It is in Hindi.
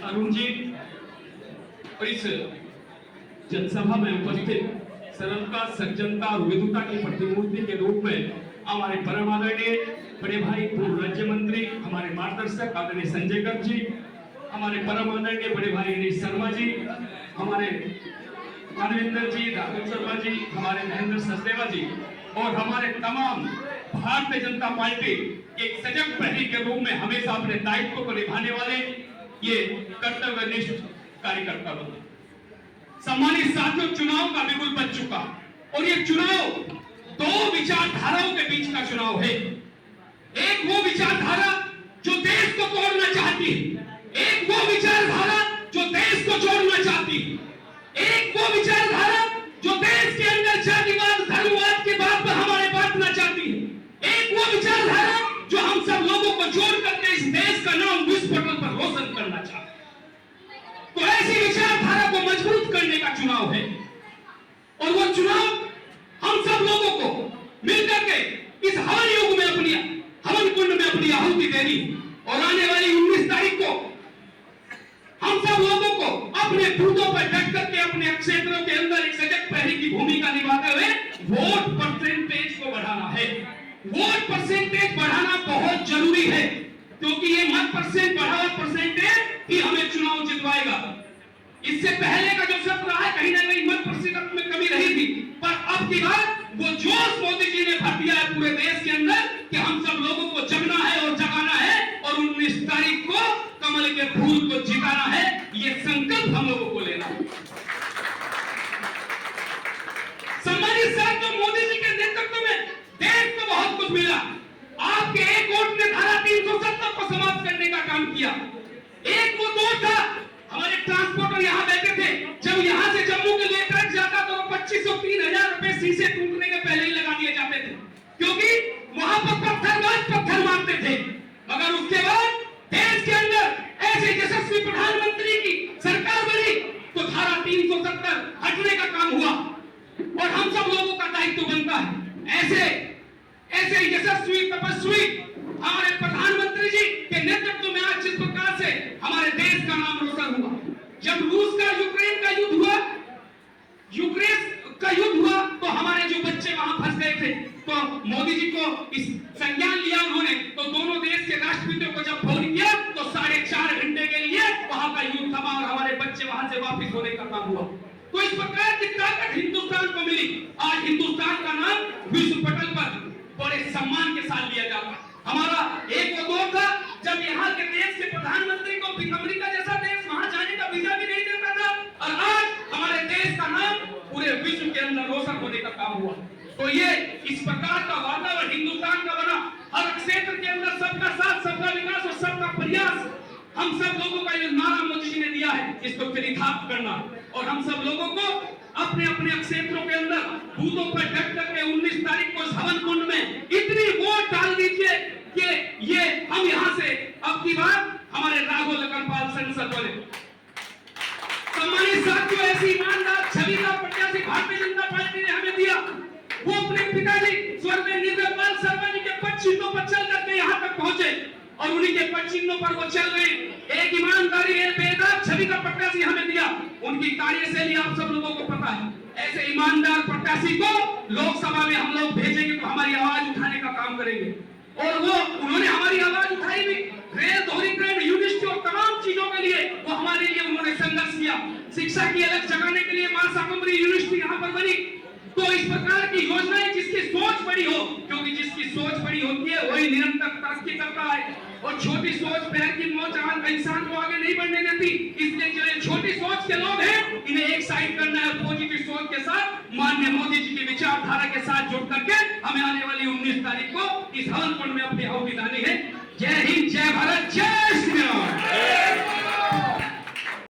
अरुण जी और इस जनसभा में उपस्थित सरलता, सज्जनता और विद्वता की प्रतिमूर्ति के रूप में हमारे परम आदरणीय बड़े भाई पूर्व राज्य मंत्री, हमारे मार्गदर्शक आदरणीय संजय गर्ग जी, हमारे परम आदरणीय बड़े भाई गिरीश शर्मा जी, हमारे मानवेंद्र जी, राघव शर्मा जी, हमारे महेंद्र सचदेवा जी और हमारे तमाम भारतीय जनता पार्टी के एक सजग प्रहरी के रूप में हमेशा अपने दायित्व को निभाने वाले ये कर्तव्यनिष्ठ कार्यकर्ता लोग। सम्मानित साथियों, चुनाव का बिगुल बज चुका और ये चुनाव दो विचारधाराओं के बीच का चुनाव है। एक वो विचारधारा जो देश को तोड़ना चाहती है, एक वो विचारधारा जो देश को जोड़ना चाहती है, एक वो विचारधारा जो देश के अंदर जातिवाद, धर्मवाद के बात पर हमारे बांटना चाहती है, एक वो विचारधारा जो हम सब लोगों को जोड़ करके इस देश का नाम विश्व पटल पर रोशन करना चाहती है। तो ऐसी विचारधारा को मजबूत करने का चुनाव है और वो चुनाव हम सब लोगों को मिलकर के इस हवन युग में अपनी हवन कुंड में अपनी आहुति देनी और आने वाली 19 तारीख को हम सब लोगों को अपने बूथों पर डट करके अपने क्षेत्रों के अंदर एक सजग प्रहरी की भूमिका निभाते हुए वोट परसेंटेज को बढ़ाना है। वोट परसेंटेज बढ़ाना बहुत जरूरी है क्योंकि ये मत परसेंट बढ़ावा परसेंटेज ही हमें चुनाव जितवाएगा। इससे पहले का जो सत्र रहा है कहीं ना कहीं मत प्रतिशत में कमी रही थी, पर अब की बात वो जोश मोदी जी ने भर दिया है पूरे देश के अंदर कि हम सब लोगों को जगना है और जगाना है और 19 तारीख को कमल के फूल को जिताना है। ये संकल्प हम लोगों को लेना है। सम्मानित साथियों, मोदी जी के नेतृत्व में देश को बहुत कुछ मिला। आपके एक वोट ने धारा 370 को समाप्त करने का काम किया। एक वो दौर था, हमारे ट्रांसपोर्टर यहाँ बैठे थे, जब यहाँ से जम्मू के लिए ट्रक जाता तो 2500-3000 रुपए शीशे टूटने के पहले ही लगा दिए जाते थे क्योंकि वहां पर पत्थर मारते थे। मगर उसके बाद देश के अंदर ऐसे यशस्वी प्रधानमंत्री की सरकार बनी तो धारा 370 हटने का काम हुआ और हम सब लोगों का दायित्व बनता है ऐसे यशस्वी तपस्वी हमारे प्रधानमंत्री जी के नेतृत्व में आज जिस प्रकार से हमारे देश का नाम रोशन हुआ। जब रूस का यूक्रेन का युद्ध हुआ तो हमारे जो बच्चे वहां फंस गए थे तो मोदी जी को इस संज्ञान लिया उन्होंने, तो दोनों देश के राष्ट्रपतियों को जब फोन किया तो 4.5 घंटे के लिए वहां का युद्ध थमा और हमारे बच्चे वहां से वापस होने का काम हुआ। तो इस प्रकार की ताकत हिंदुस्तान को मिली। आज हिंदुस्तान का नाम विश्व पटल पर बड़े सम्मान के साथ लिया जाता है। हमारा एक वो दौर था जब यहाँ के देश के प्रधानमंत्री को अमेरिका जैसा देश वहां जाने का वीजा भी नहीं देता था और आज हमारे देश का नाम पूरे विश्व के अंदर रोशन होने का काम हुआ। तो ये इस प्रकार का वातावरण हिंदुस्तान का बना। हर क्षेत्र के अंदर सबका साथ, सबका विकास और सबका प्रयास, हम सब लोगों का जो नारा मोदी जी ने दिया है इसको चरितार्थ करना और हम सब लोगों को अपने अपने क्षेत्रों के अंदर बूथों पर डट करके 19 तारीख को हवन कुंड में इतनी वोट डाल दीजिए कि ये हम यहाँ से अब की बार हमारे राघव लखनपाल संसद बने। सम्मानित साथियों, ऐसी ईमानदार छवि का प्रत्याशी भारतीय जनता पार्टी ने हमें दिया। वो अपने पिताजी स्वर्गीय निर्मल शर्मा जी के पद चिन्हों पर चल करके यहाँ तक पहुंचे और उन्हीं के पद चिन्हों पर वो चल रहे। एक ईमानदारी है, बेदाग छवि का प्रत्याशी हमें दिया। उनकी कार्यशैली आप सब लोगों को पता है। ऐसे ईमानदार प्रत्याशी को लोकसभा में हम लोग भेजेंगे तो हमारी आवाज उठाने का काम करेंगे और वो उन्होंने हमारी आवाज उठाई भी। रेल दोहरीकरण, यूनिवर्सिटी और तमाम चीजों के लिए वो हमारे लिए उन्होंने संघर्ष किया। शिक्षा की अलग जगाने के लिए मां शाकंभरी यूनिवर्सिटी यहाँ पर बनी। तो इस प्रकार की योजनाएं जिसकी सोच बड़ी हो, क्योंकि जिसकी सोच बड़ी होती है वही निरंतर तरक्की करता है और छोटी सोच पैर की मोच इंसान को आगे नहीं बढ़ने देती। इसलिए जो छोटी सोच के लोग हैं इन्हें एक साइड करना है, पॉजिटिव सोच के साथ माननीय मोदी जी की विचारधारा के साथ जुड़ करके हमें आने वाली 19 तारीख को इस हवन कुंड में अपनी आहुति देनी है। जय हिंद, जय भारत, जय